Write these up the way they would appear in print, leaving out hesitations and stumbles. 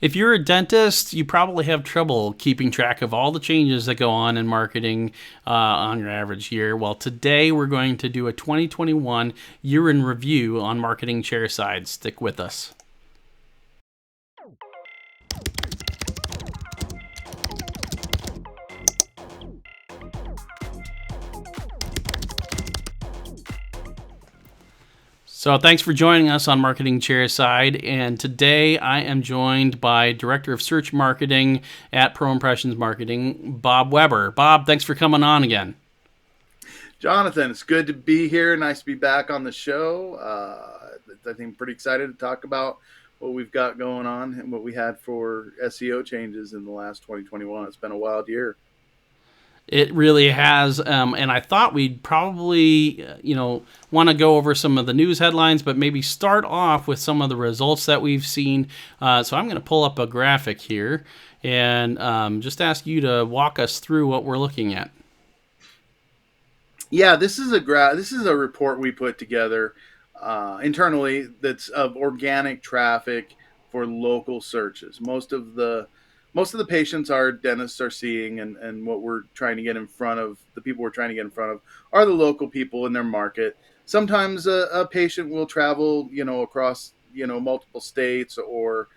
If you're a dentist, you probably have trouble keeping track of all the changes that go on in marketing on your average year. Well, today we're going to do a 2021 year in review on Marketing Chairside. Stick with us. So thanks for joining us on Marketing Chairside. And today I am joined by Director of Search Marketing at Pro Impressions Marketing, Bob Weber. Bob, thanks for coming on again. Jonathan, it's good to be here. Nice to be back on the show. I think I'm pretty excited to talk about what we've got going on and what we had for SEO changes in the last 2021. It's been a wild year. It really has, and I thought we'd probably, want to go over some of the news headlines, but maybe start off with some of the results that we've seen. So I'm going to pull up a graphic here and just ask you to walk us through what we're looking at. Yeah, this is a report we put together internally that's of organic traffic for local searches. Most of the patients our dentists are seeing, and what we're trying to get in front of, the people we're trying to get in front of, are the local people in their market. Sometimes a patient will travel, across, multiple states or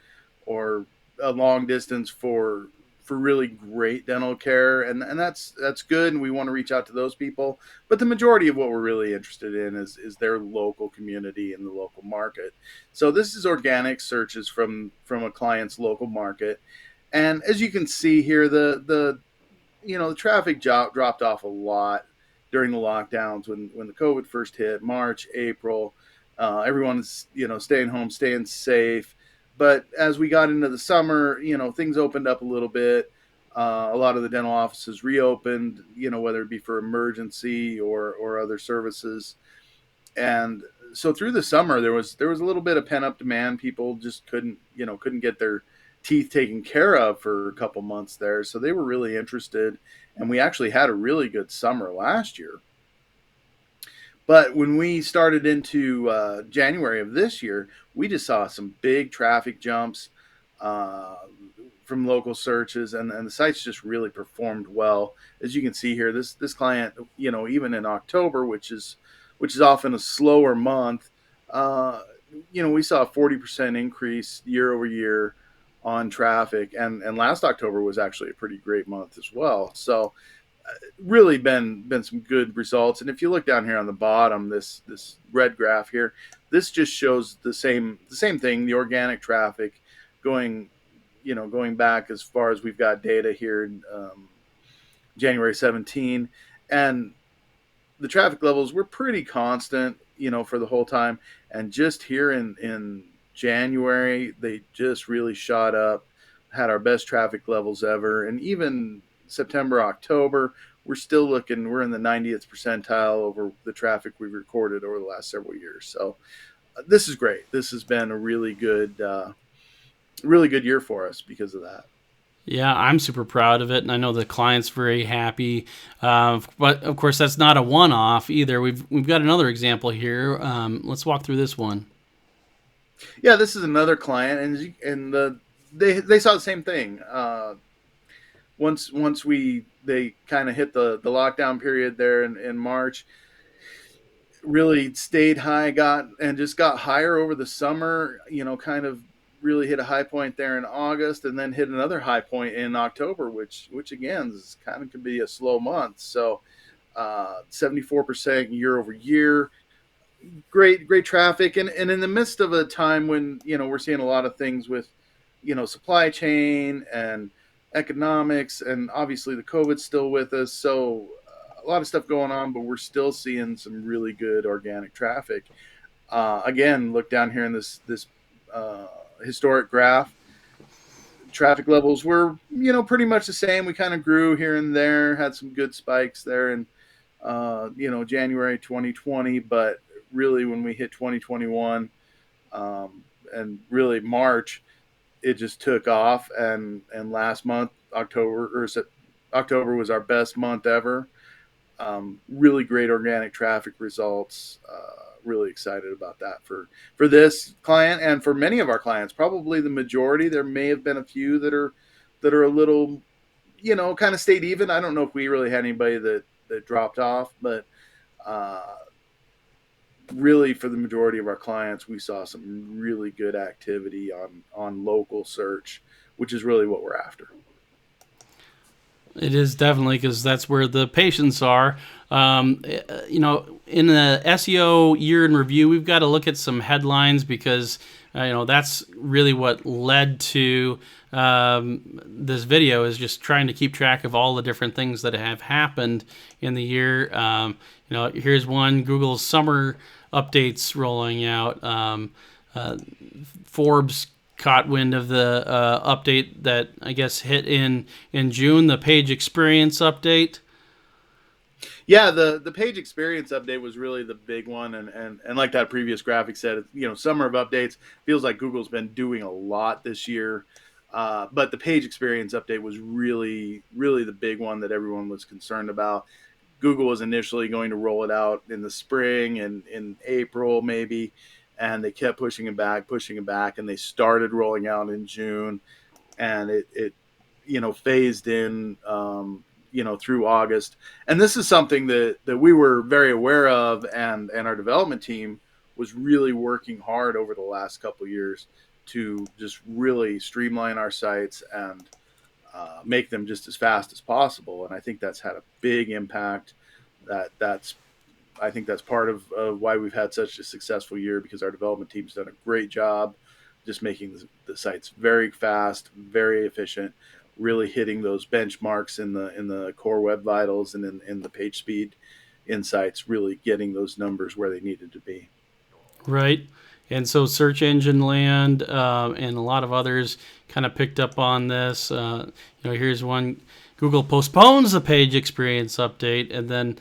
a long distance for really great dental care, and that's good, and we want to reach out to those people. But the majority of what we're really interested in is their local community and the local market. So this is organic searches from a client's local market. And as you can see here, the traffic dropped off a lot during the lockdowns when the COVID first hit, March, April. Everyone's staying home, staying safe. But as we got into the summer, things opened up a little bit. A lot of the dental offices reopened, whether it be for emergency or other services. And so through the summer, there was a little bit of pent up demand. People just couldn't get their teeth taken care of for a couple months there, so they were really interested. And we actually had a really good summer last year. But when we started into January of this year, we just saw some big traffic jumps uh, from local searches, and the sites just really performed well. As you can see here, this client, even in October, which is often a slower month, uh, we saw a 40% increase year over year on traffic, and last October was actually a pretty great month as well. So really been some good results. And if you look down here on the bottom, this red graph here, this just shows the same thing, the organic traffic going going back as far as we've got data here in January 17. And the traffic levels were pretty constant, for the whole time. And just here in January, they just really shot up, had our best traffic levels ever. And even September, October, we're in the 90th percentile over the traffic we've recorded over the last several years. So this is great. This has been a really good year for us because of that. Yeah, I'm super proud of it, and I know the client's very happy. But of course, that's not a one-off either. We've got another example here. Let's walk through this one. Yeah, this is another client, they saw the same thing. Once we they kind of hit the lockdown period there in March, really stayed high, got higher over the summer. Kind of really hit a high point there in August, and then hit another high point in October, which again is kind of could be a slow month. So 74% year over year, great traffic, and in the midst of a time when we're seeing a lot of things with supply chain and economics, and obviously the COVID's still with us. So a lot of stuff going on, but we're still seeing some really good organic traffic. Again, look down here in this historic graph. Traffic levels were pretty much the same. We kind of grew here and there, had some good spikes there in January 2020, but really when we hit 2021, and really March, it just took off. And last month, October was our best month ever. Really great organic traffic results. really excited about that for this client and for many of our clients. Probably the majority. There may have been a few that are a little, kind of stayed even. I don't know if we really had anybody that dropped off, but uh, really for the majority of our clients, we saw some really good activity on local search, which is really what we're after. It is definitely because that's where the patients are. In the SEO year in review, we've got to look at some headlines because that's really what led to this video, is just trying to keep track of all the different things that have happened in the year. Here's one: Google's summer updates rolling out. Forbes caught wind of the update that I guess hit in June, the page experience update. Yeah, the page experience update was really the big one, and like that previous graphic said, summer of updates feels like Google's been doing a lot this year, but the page experience update was really the big one that everyone was concerned about. Google was initially going to roll it out in the spring and in April maybe, and they kept pushing it back, and they started rolling out in June, and it phased in, through August. And this is something that we were very aware of, and our development team was really working hard over the last couple of years to just really streamline our sites and make them just as fast as possible. And I think that's had a big impact. I think that's part of why we've had such a successful year, because our development team's done a great job just making the sites very fast, very efficient, really hitting those benchmarks in the core web vitals and in the page speed insights, really getting those numbers where they needed to be. Right. And so Search Engine Land and a lot of others kind of picked up on this. Here's one: Google postpones the page experience update, and then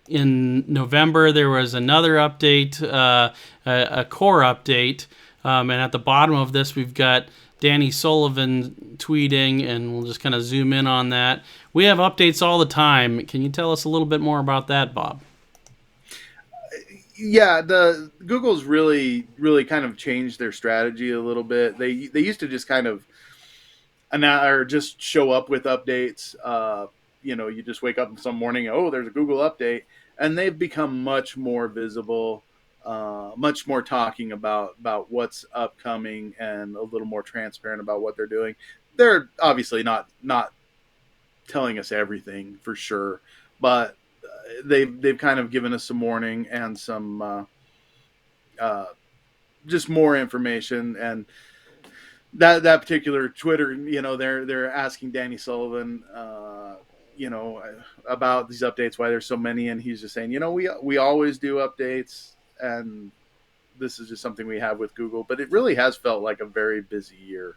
in November there was another update, a core update, and at the bottom of this we've got Danny Sullivan tweeting, and we'll just kind of zoom in on that. We have updates all the time. Can you tell us a little bit more about that, Bob? Yeah, the Google's really kind of changed their strategy a little bit. They used to just kind of or just show up with updates. You just wake up some morning, oh, there's a Google update, and they've become much more visible, much more talking about what's upcoming, and a little more transparent about what they're doing. They're obviously not telling us everything for sure, but they've kind of given us some warning and some just more information. And that particular Twitter, they're asking Danny Sullivan, about these updates, why there's so many, and he's just saying, we always do updates, and this is just something we have with Google. But it really has felt like a very busy year.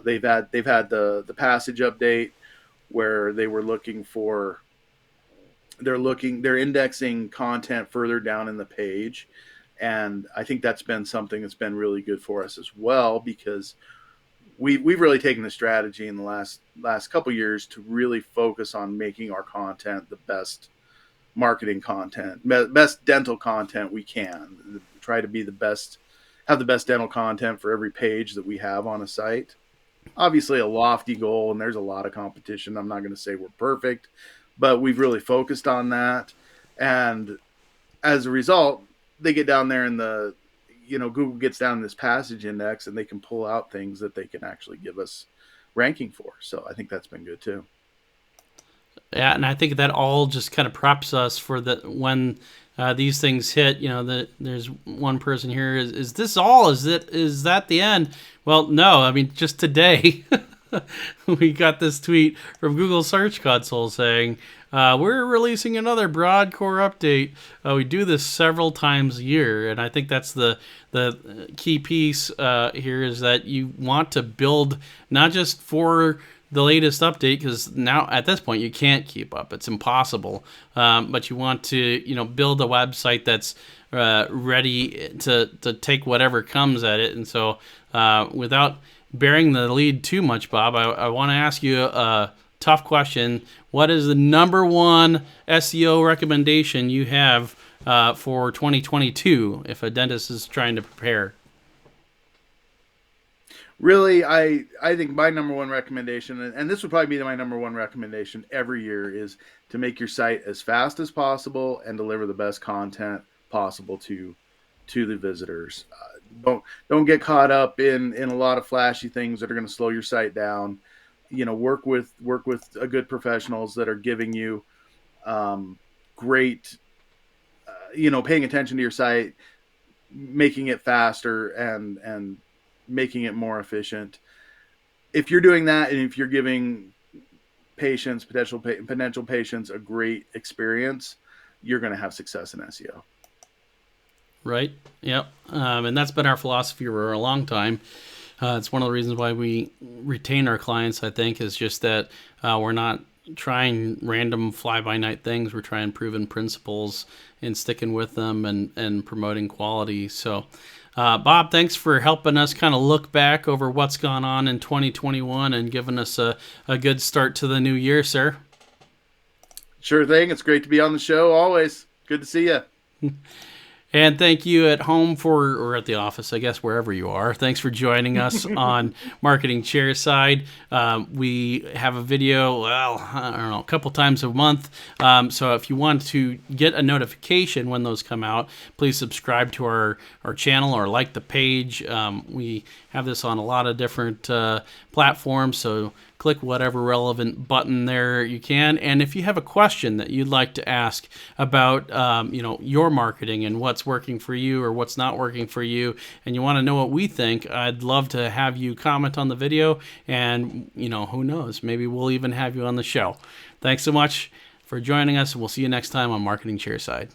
They've had the passage update where they were they're indexing content further down in the page, and I think that's been something that's been really good for us as well, because we've really taken the strategy in the last couple years to really focus on making our content the best marketing content, best dental content we can. Try to be have the best dental content for every page that we have on a site. Obviously a lofty goal, and there's a lot of competition. I'm not going to say we're perfect, but we've really focused on that. And as a result, they get down there in Google gets down in this passage index, and they can pull out things that they can actually give us ranking for. So I think that's been good too. Yeah, and I think that all just kind of preps us for when these things hit. There's one person here. Is this all? Is that the end? Well, no. I mean, just today we got this tweet from Google Search Console saying, we're releasing another broad core update. We do this several times a year, and I think that's the key piece here, is that you want to build not just for the latest update, because now at this point you can't keep up. It's impossible. But you want to build a website that's ready to take whatever comes at it. And so without bearing the lead too much, Bob, I want to ask you a tough question. What is the number one SEO recommendation you have for 2022 if a dentist is trying to prepare? Really, I think my number one recommendation, and this would probably be my number one recommendation every year, is to make your site as fast as possible and deliver the best content possible to the visitors. Don't get caught up in a lot of flashy things that are going to slow your site down. Work with a good professionals that are giving you great, paying attention to your site, making it faster and making it more efficient. If you're doing that, and if you're giving potential patients a great experience, you're going to have success in SEO. Right. Yep. And that's been our philosophy for a long time. It's one of the reasons why we retain our clients, I think, is just that we're not trying random fly-by-night things. We're trying proven principles and sticking with them and promoting quality. So, Bob, thanks for helping us kind of look back over what's gone on in 2021 and giving us a good start to the new year, sir. Sure thing. It's great to be on the show. Always good to see you. And thank you at home or at the office, I guess, wherever you are. Thanks for joining us on Marketing Chairside. We have a video, I don't know, a couple times a month. So if you want to get a notification when those come out, please subscribe to our channel or like the page. We have this on a lot of different platforms, so click whatever relevant button there you can. And if you have a question that you'd like to ask about your marketing and what's working for you or what's not working for you, and you want to know what we think, I'd love to have you comment on the video, and who knows, maybe we'll even have you on the show. Thanks so much for joining us, and we'll see you next time on Marketing Chairside.